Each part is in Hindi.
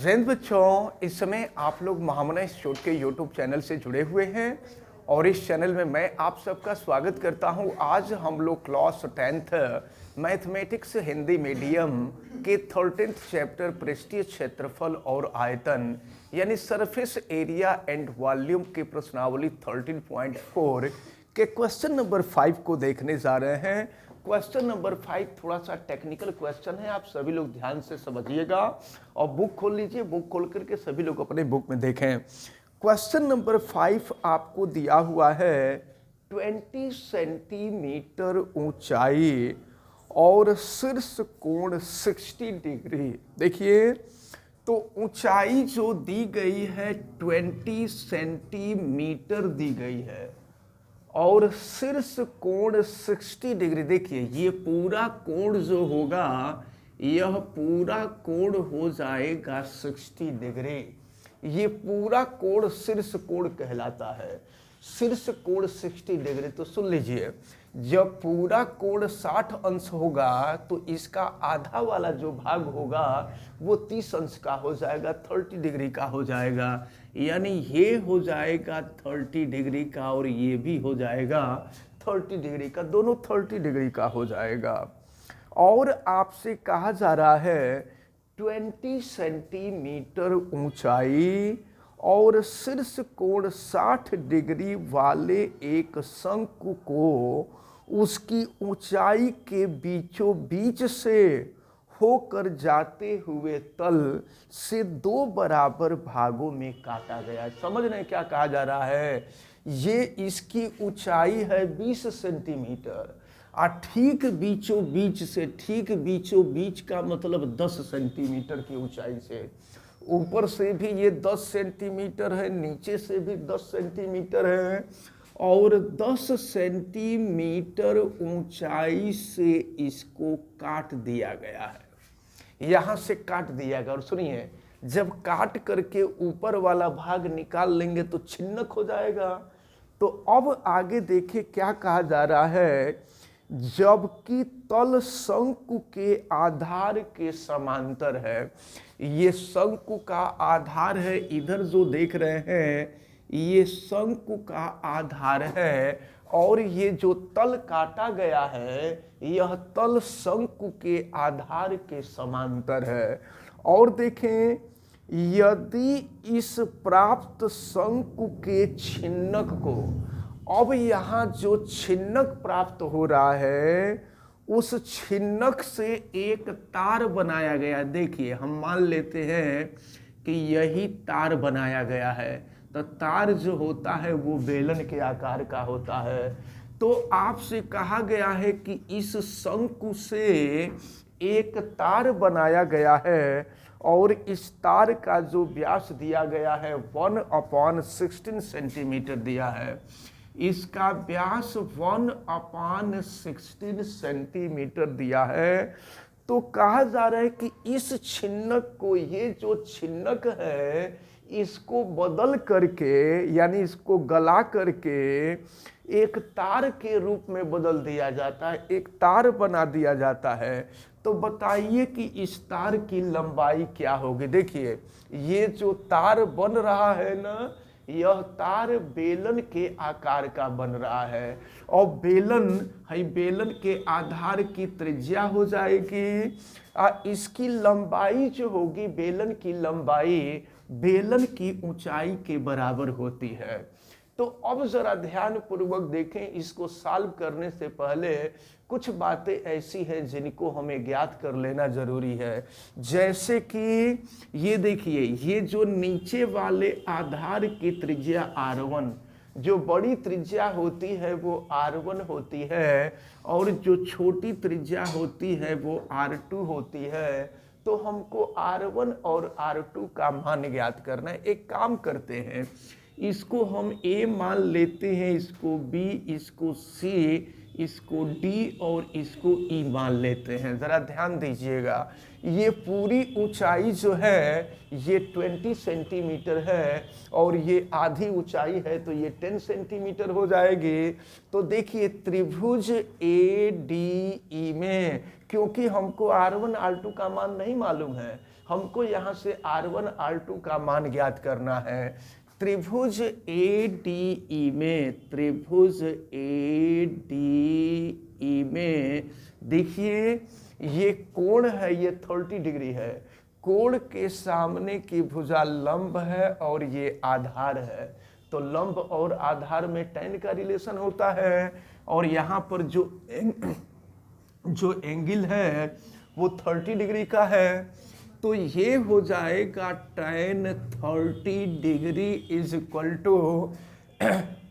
जैन बच्चों, इस समय आप लोग महामना इंस्टीट्यूट के यूट्यूब चैनल से जुड़े हुए हैं और इस चैनल में मैं आप सबका स्वागत करता हूं। आज हम लोग class 10th mathematics Hindi medium के 13th चैप्टर पृष्ठीय क्षेत्रफल और आयतन यानी सरफेस एरिया एंड वॉल्यूम की प्रश्नावली 13.4 के क्वेश्चन नंबर 5 को देखने जा रहे हैं। क्वेश्चन नंबर 5 थोड़ा सा टेक्निकल क्वेश्चन है, आप सभी लोग ध्यान से समझिएगा और बुक खोल लीजिए। बुक खोल करके सभी लोग अपने बुक में देखें। क्वेश्चन नंबर 5 आपको दिया हुआ है 20 सेंटीमीटर ऊंचाई और शीर्ष कोण 60 डिग्री। देखिए तो ऊंचाई जो दी गई है 20 सेंटीमीटर दी गई है और शीर्ष कोण 60 डिग्री। देखिए ये पूरा कोण जो होगा, यह पूरा कोण हो जाएगा 60 डिग्री। ये पूरा कोण शीर्ष कोण कहलाता है। शीर्ष कोण 60 डिग्री। तो सुन लीजिए, जब पूरा कोण 60 अंश होगा तो इसका आधा वाला जो भाग होगा वो 30 अंश का हो जाएगा, 30 डिग्री का हो जाएगा। यानी ये हो जाएगा 30 डिग्री का और ये भी हो जाएगा 30 डिग्री का, दोनों 30 डिग्री का हो जाएगा। और आपसे कहा जा रहा है 20 सेंटीमीटर ऊंचाई और शीर्ष कोण 60 डिग्री वाले एक शंकु को उसकी ऊंचाई के बीचों बीच से होकर जाते हुए तल से दो बराबर भागों में काटा गया। समझ रहे हैं क्या कहा जा रहा है? ये इसकी ऊंचाई है 20 सेंटीमीटर और ठीक बीचों बीच से, ठीक बीचों बीच का मतलब 10 सेंटीमीटर की ऊंचाई से, ऊपर से भी ये 10 सेंटीमीटर है, नीचे से भी 10 सेंटीमीटर है और 10 सेंटीमीटर ऊंचाई से इसको काट दिया गया है। यहाँ से काट दिया गया। और सुनिए, जब काट करके ऊपर वाला भाग निकाल लेंगे तो छिन्नक हो जाएगा। तो अब आगे देखिए क्या कहा जा रहा है, जबकि तल शंकु के आधार के समांतर है। ये शंकु का आधार है, इधर जो देख रहे हैं ये शंकु का आधार है और ये जो तल काटा गया है यह तल शंकु के आधार के समांतर है। और देखें, यदि इस प्राप्त शंकु के छिन्नक को, अब यहाँ जो छिन्नक प्राप्त हो रहा है उस छिन्नक से एक तार बनाया गया। देखिए हम मान लेते हैं कि यही तार बनाया गया है, तो तार जो होता है वो बेलन के आकार का होता है। तो आपसे कहा गया है कि इस शंकु से एक तार बनाया गया है और इस तार का जो व्यास दिया गया है 1/16 सेंटीमीटर दिया है। इसका व्यास 1/16 सेंटीमीटर दिया है। तो कहा जा रहा है कि इस छिन्नक को, ये जो छिन्नक है इसको बदल करके यानी इसको गला करके एक तार के रूप में बदल दिया जाता है, एक तार बना दिया जाता है। तो बताइए कि इस तार की लंबाई क्या होगी? देखिए ये जो तार बन रहा है ना, यह तार बेलन के आकार का बन रहा है और बेलन के आधार की त्रिज्या हो जाएगी। इसकी लंबाई जो होगी, बेलन की लंबाई बेलन की ऊंचाई के बराबर होती है। तो अब जरा ध्यान पूर्वक देखें, इसको सॉल्व करने से पहले कुछ बातें ऐसी हैं जिनको हमें ज्ञात कर लेना जरूरी है। जैसे कि ये देखिए, ये जो नीचे वाले आधार की त्रिज्या R1, जो बड़ी त्रिज्या होती है वो R1 होती है और जो छोटी त्रिज्या होती है वो R2 होती है। तो हमको R1 और R2 का मान ज्ञात करना है। एक काम करते हैं, इसको हम A मान लेते हैं, इसको B, इसको C, इसको D और इसको E मान लेते हैं। ज़रा ध्यान दीजिएगा, ये पूरी ऊंचाई जो है ये 20 सेंटीमीटर है और ये आधी ऊंचाई है तो ये 10 सेंटीमीटर हो जाएगी। तो देखिए त्रिभुज ADE में, क्योंकि हमको R1 R2 का मान नहीं मालूम है, हमको यहाँ से R1 R2 का मान ज्ञात करना है। त्रिभुज ADE में, त्रिभुज ADE में देखिए ये कोण है, ये 30 डिग्री है। कोण के सामने की भुजा लंब है और ये आधार है, तो लंब और आधार में tan का रिलेशन होता है। और यहाँ पर जो एंगल है वो 30 डिग्री का है, तो ये हो जाएगा tan 30 degree is equal to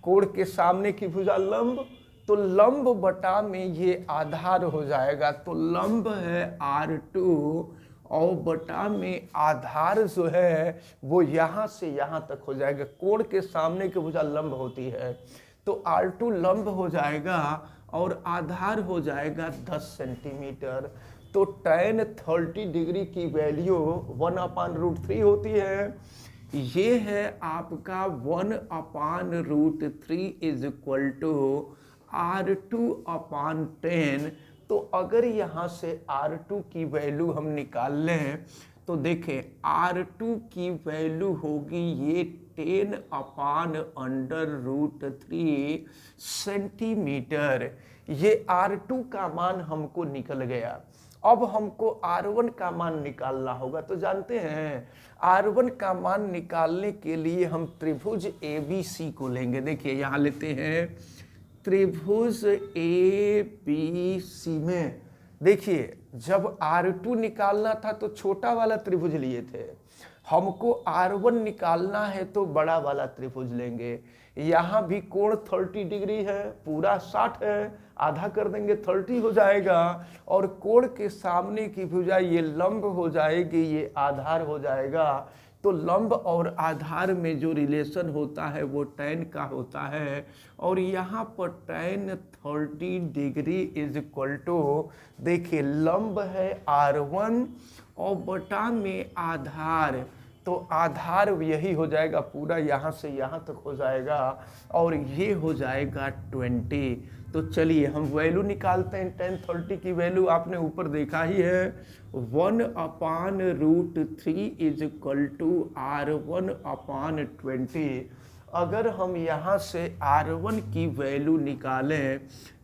कोण के सामने की भुजा लंब, तो लंब बटा में ये आधार हो जाएगा, तो लंब है R2 और बटा में आधार जो है वो यहाँ से यहाँ तक हो जाएगा। कोण के सामने की भुजा लंब होती है, तो R2 लंब हो जाएगा और आधार हो जाएगा 10 सेंटीमीटर। तो tan 30 डिग्री की वैल्यू 1/√3 होती है। ये है आपका 1/√3 इज इक्वल टू R2/10। तो अगर यहाँ से R2 की वैल्यू हम निकाल लें तो देखें R2 की वैल्यू होगी ये 10/√3 सेंटीमीटर। ये R2 का मान हमको निकल गया। अब हमको R1 का मान निकालना होगा। तो जानते हैं R1 का मान निकालने के लिए हम त्रिभुज ABC को लेंगे। देखिए यहाँ लेते हैं त्रिभुज ABC में, देखिए जब R2 निकालना था तो छोटा वाला त्रिभुज लिए थे, हमको R1 निकालना है तो बड़ा वाला त्रिभुज लेंगे। यहाँ भी कोण 30 डिग्री है, पूरा 60 है, आधा कर देंगे 30 हो जाएगा, और कोण के सामने की भुजा ये लंब हो जाएगी, ये आधार हो जाएगा। तो लंब और आधार में जो रिलेशन होता है वो tan का होता है, और यहाँ पर tan 30 degree is equal to, देखिए लंब है R1 और बटा में आधार, तो आधार यही हो जाएगा, पूरा यहाँ से यहाँ तक हो जाएगा, और ये हो जाएगा 20। तो चलिए हम वैल्यू निकालते हैं। tan 30 की वैल्यू आपने ऊपर देखा ही है, 1/√3 इज इक्वल टू R1/20। अगर हम यहाँ से R1 की वैल्यू निकालें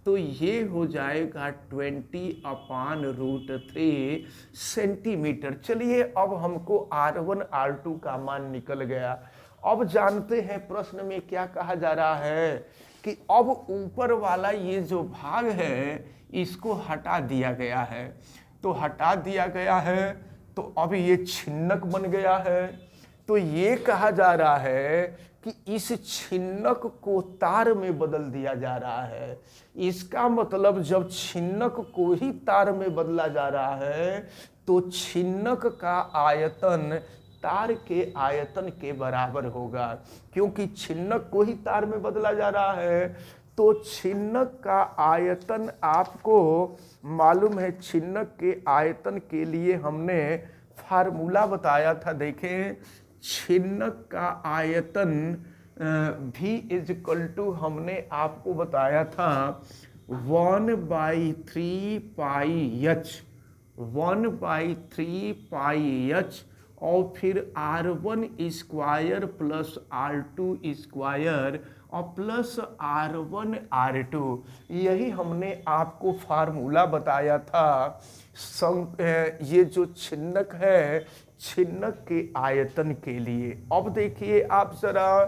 तो ये हो जाएगा 20/√3 सेंटीमीटर। चलिए अब हमको R1 R2 का मान निकल गया। अब जानते हैं प्रश्न में क्या कहा जा रहा है कि अब ऊपर वाला ये जो भाग है इसको हटा दिया गया है, तो हटा दिया गया है तो अब ये छिन्नक बन गया है। तो ये कहा जा रहा है कि इस छिन्नक को तार में बदल दिया जा रहा है। इसका मतलब जब छिन्नक को ही तार में बदला जा रहा है तो छिन्नक का आयतन तार के आयतन के बराबर होगा, क्योंकि छिन्नक को ही तार में बदला जा रहा है। तो छिन्नक का आयतन आपको मालूम है, छिन्नक के आयतन के लिए हमने फार्मूला बताया था। देखें छिन्नक का आयतन V इज इक्वल टू हमने आपको बताया था 1/3 पाई h, 1/3 पाई h, और फिर R1 square plus R2 square और प्लस R1 R2, यही हमने आपको फार्मूला बताया था। ये जो छिन्नक है, छिन्नक के आयतन के लिए। अब देखिए आप जरा,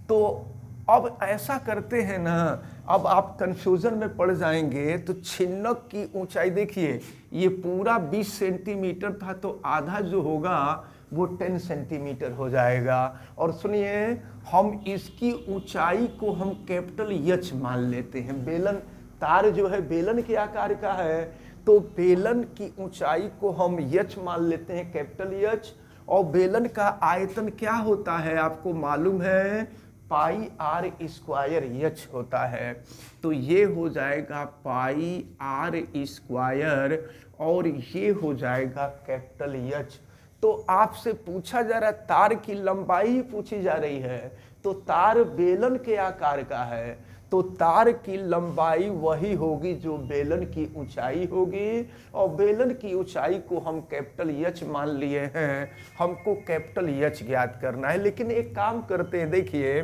तो अब ऐसा करते हैं ना, अब आप कंफ्यूजन में पड़ जाएंगे। तो छिन्नक की ऊंचाई देखिए, ये पूरा 20 सेंटीमीटर था, तो आधा जो होगा वो 10 सेंटीमीटर हो जाएगा। और सुनिए हम इसकी ऊंचाई को हम कैपिटल H मान लेते हैं। बेलन तार जो है बेलन के आकार का है, तो बेलन की ऊंचाई को हम H मान लेते हैं, कैपिटल H। और बेलन का आयतन क्या होता है आपको मालूम है, पाई R स्क्वायर H होता है। तो ये हो जाएगा पाई R स्क्वायर और ये हो जाएगा कैपिटल H। तो आपसे पूछा जा रहा है, तार की लंबाई ही पूछी जा रही है, तो तार बेलन के आकार का है, तो तार की लंबाई वही होगी जो बेलन की ऊंचाई होगी, और बेलन की ऊंचाई को हम कैपिटल एच मान लिए हैं, हमको कैपिटल एच ज्ञात करना है। लेकिन एक काम करते हैं, देखिए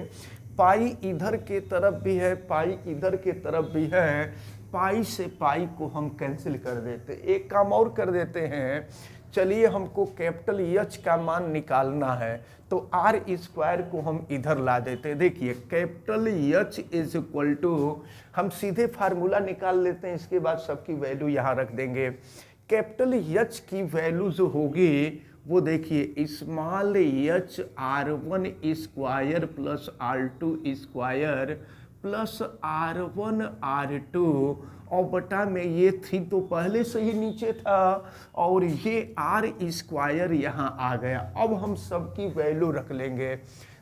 पाई इधर के तरफ भी है, पाई इधर के तरफ भी है, पाई से पाई को हम कैंसिल कर देते। एक काम और कर देते हैं, चलिए हमको कैपिटल एच का मान निकालना है, तो आर स्क्वायर को हम इधर ला देते हैं। देखिए capital H is equal to, हम सीधे फार्मूला निकाल लेते हैं, इसके बाद सबकी वैल्यू यहाँ रख देंगे। कैपिटल एच की वैल्यू जो होगी वो देखिए small H R1 square plus R2 square plus R1 R2 और बटा में ये थी तो पहले से ही नीचे था, और ये R स्क्वायर यहाँ आ गया। अब हम सबकी वैल्यू रख लेंगे।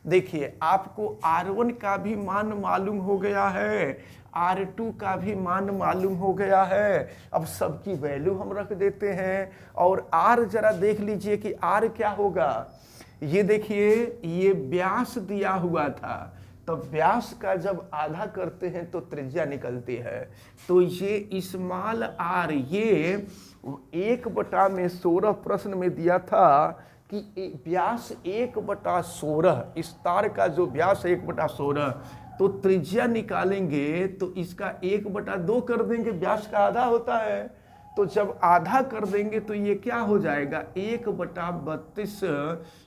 देखिए आपको R1 का भी मान मालूम हो गया है, R2 का भी मान मालूम हो गया है। अब सबकी वैल्यू हम रख देते हैं, और R जरा देख लीजिए कि R क्या होगा। ये देखिए ये व्यास दिया हुआ था, तो व्यास का जब आधा करते हैं तो त्रिज्या निकलती है। तो ये स्मॉल r, ये 1/16 प्रश्न में दिया था कि व्यास 1/16, इस तार का जो व्यास 1/16, तो त्रिज्या निकालेंगे तो इसका 1/2 कर देंगे, व्यास का आधा होता है। तो जब आधा कर देंगे तो ये क्या हो जाएगा, 1/32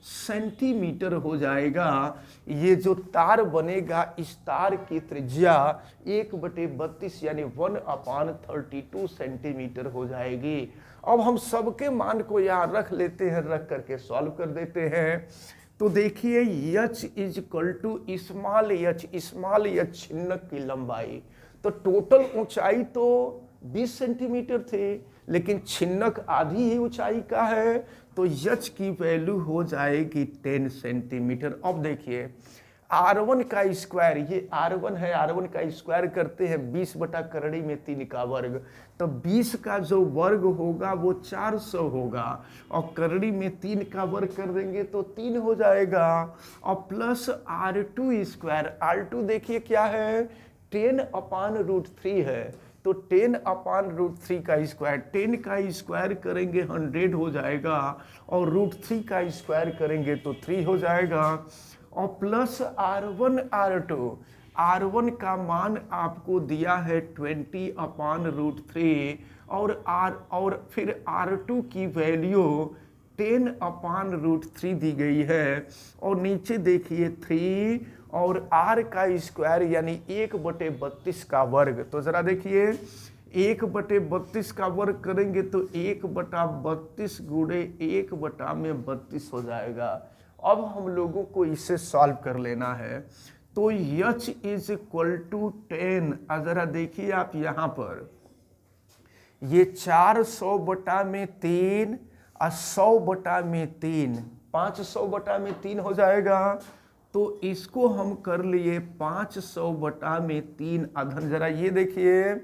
सेंटीमीटर हो जाएगा। ये जो तार बनेगा इस तार की त्रिज्या 1/32 यानी 1/32 सेंटीमीटर हो जाएगी। अब हम सबके मान को यहाँ रख लेते हैं, रख करके सॉल्व कर देते हैं। तो देखिए h is equal to small H छिन्नक की लंबाई, तो टोटल ऊंचाई तो 20 सेंटीमीटर थे, लेकिन छिन्नक आधी ही ऊंचाई का है, तो h की वैल्यू हो जाएगी 10 सेंटीमीटर। अब देखिए R1 का स्क्वायर, ये R1 है, R1 का स्क्वायर करते हैं 20 बटा करड़ी में 3 का वर्ग, तो 20 का जो वर्ग होगा वो 400 होगा, और करड़ी में 3 का वर्ग कर देंगे तो 3 हो जाएगा, और प्लस R2 स्क्वायर, R2 देखिए क्या है 10/√3 है, तो 10/√3 का स्क्वायर, 10 का स्क्वायर करेंगे 100 हो जाएगा, और √3 का स्क्वायर करेंगे तो 3 हो जाएगा, और प्लस R1 का मान आपको दिया है 20/√3, और फिर R2 की वैल्यू 10/√3 दी गई है, और नीचे देखिए 3 और R का स्क्वायर यानी 1/32 का वर्ग। तो जरा देखिए 1/32 का वर्ग करेंगे तो 1/32 गुणे 1/32 हो जाएगा। अब हम लोगों को इसे सॉल्व कर लेना है। तो h इज इक्वल टू 10, जरा देखिए आप यहाँ पर ये 400/3 और 100/3, 500/3 हो जाएगा, तो इसको हम कर लिए 500/3 अधन। जरा ये देखिए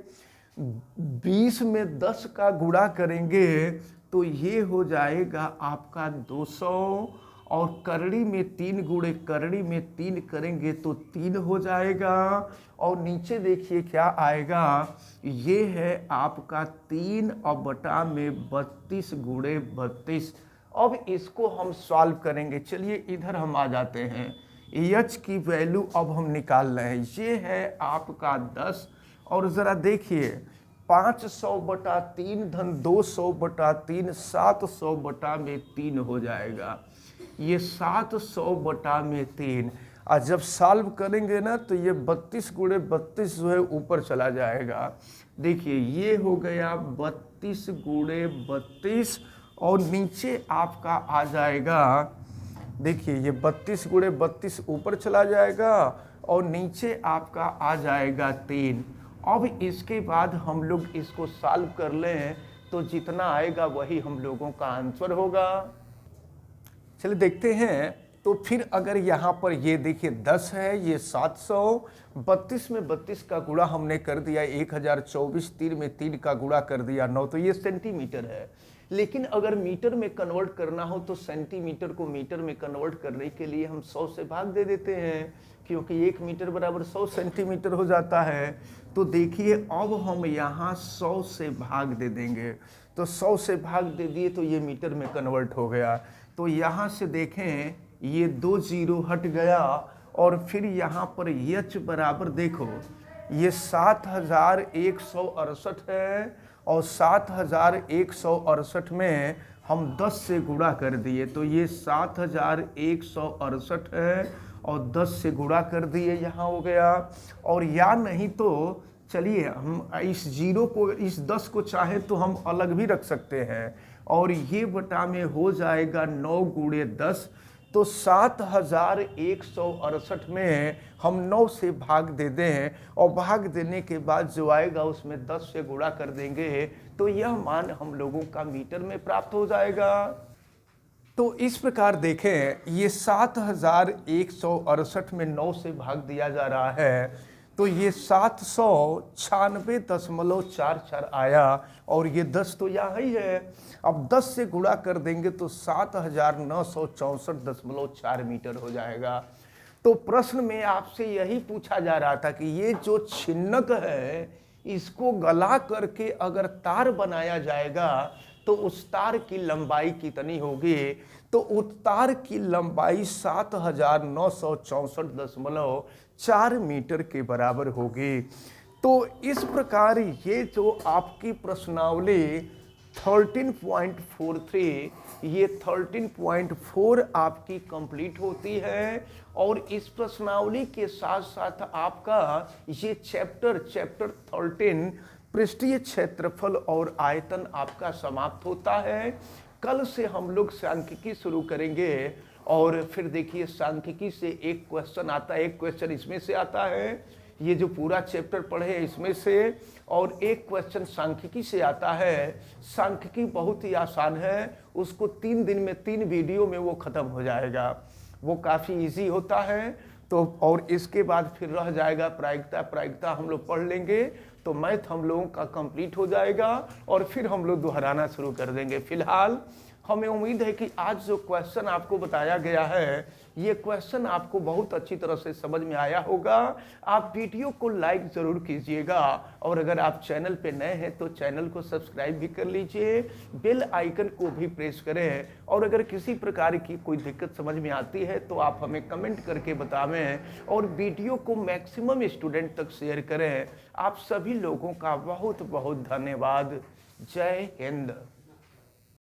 20 में 10 का गुणा करेंगे तो ये हो जाएगा आपका 200, और करड़ी में 3 गुणे करड़ी में 3 करेंगे तो 3 हो जाएगा, और नीचे देखिए क्या आएगा, ये है आपका 3/32 गुणे 32। अब इसको हम सॉल्व करेंगे। चलिए इधर हम आ जाते हैं, h की वैल्यू अब हम निकाल रहे हैं, ये है आपका 10, और ज़रा देखिए 500/3 धन 200/3 700/3 हो जाएगा, ये 700/3, और जब सॉल्व करेंगे ना तो ये 32 गुणे 32 जो है ऊपर चला जाएगा। देखिए ये हो गया 32 गुणे 32, और नीचे आपका आ जाएगा, देखिए ये 32 गुणे 32 ऊपर चला जाएगा, और नीचे आपका आ जाएगा 3। अब इसके बाद हम लोग इसको सॉल्व कर लें तो जितना आएगा वही हम लोगों का आंसर होगा। चलिए देखते हैं। तो फिर अगर यहाँ पर ये देखिए 10 है, ये 700, 32 में 32 का गुणा हमने कर दिया 1024, 3 में 3 का गुणा कर दिया 9, तो ये सेंटीमीटर है। लेकिन अगर मीटर में कन्वर्ट करना हो तो सेंटीमीटर को मीटर में कन्वर्ट करने के लिए हम 100 से भाग दे देते हैं, क्योंकि 1 मीटर बराबर 100 सेंटीमीटर हो जाता है। तो देखिए अब हम यहाँ 100 से भाग दे देंगे, तो 100 से भाग दे दिए तो ये मीटर में कन्वर्ट हो गया। तो यहाँ से देखें ये 2 जीरो हट गया और फिर यहाँ पर एच बराबर देखो ये 7168 है और 7168 में हम 10 से गुणा कर दिए तो ये 7168 है और 10 से गुणा कर दिए यहाँ हो गया। और या नहीं तो चलिए हम इस जीरो को इस 10 को चाहे तो हम अलग भी रख सकते हैं और ये बटा में हो जाएगा 9 गुणे 10। तो 7168 में हम 9 से भाग दे दें और भाग देने के बाद जो आएगा उसमें 10 से गुणा कर देंगे तो यह मान हम लोगों का मीटर में प्राप्त हो जाएगा। तो इस प्रकार देखें ये 7168 में 9 से भाग दिया जा रहा है तो ये 796.44 आया और ये 10 तो यहाँ ही है। अब 10 से गुणा कर देंगे तो 7964.4 मीटर हो जाएगा। तो प्रश्न में आपसे यही पूछा जा रहा था कि ये जो छिन्नक है इसको गला करके अगर तार बनाया जाएगा तो उस तार की लंबाई कितनी होगी। तो उस तार की लंबाई 7964.4 मीटर के बराबर होगी। तो इस प्रकार ये जो आपकी प्रश्नावली 13.43 ये 13.4 आपकी कंप्लीट होती है। और इस प्रश्नावली के साथ साथ आपका ये चैप्टर 13 पृष्ठीय क्षेत्रफल और आयतन आपका समाप्त होता है। कल से हम लोग सांख्यिकी शुरू करेंगे और फिर देखिए सांख्यिकी से एक क्वेश्चन आता है, एक क्वेश्चन इसमें से आता है, ये जो पूरा चैप्टर पढ़े इसमें से, और एक क्वेश्चन सांख्यिकी से आता है। सांख्यिकी बहुत ही आसान है, उसको 3 दिन में 3 वीडियो में वो खत्म हो जाएगा, वो काफ़ी इजी होता है। तो और इसके बाद फिर रह जाएगा प्रायिकता हम लोग पढ़ लेंगे तो मैथ हम लोगों का कंप्लीट हो जाएगा और फिर हम लोग दोहराना शुरू कर देंगे। फिलहाल हमें उम्मीद है कि आज जो क्वेश्चन आपको बताया गया है ये क्वेश्चन आपको बहुत अच्छी तरह से समझ में आया होगा। आप वीडियो को लाइक ज़रूर कीजिएगा और अगर आप चैनल पे नए हैं तो चैनल को सब्सक्राइब भी कर लीजिए, बेल आइकन को भी प्रेस करें। और अगर किसी प्रकार की कोई दिक्कत समझ में आती है तो आप हमें कमेंट करके बतावें और वीडियो को मैक्सिमम स्टूडेंट तक शेयर करें। आप सभी लोगों का बहुत बहुत धन्यवाद। जय हिंद।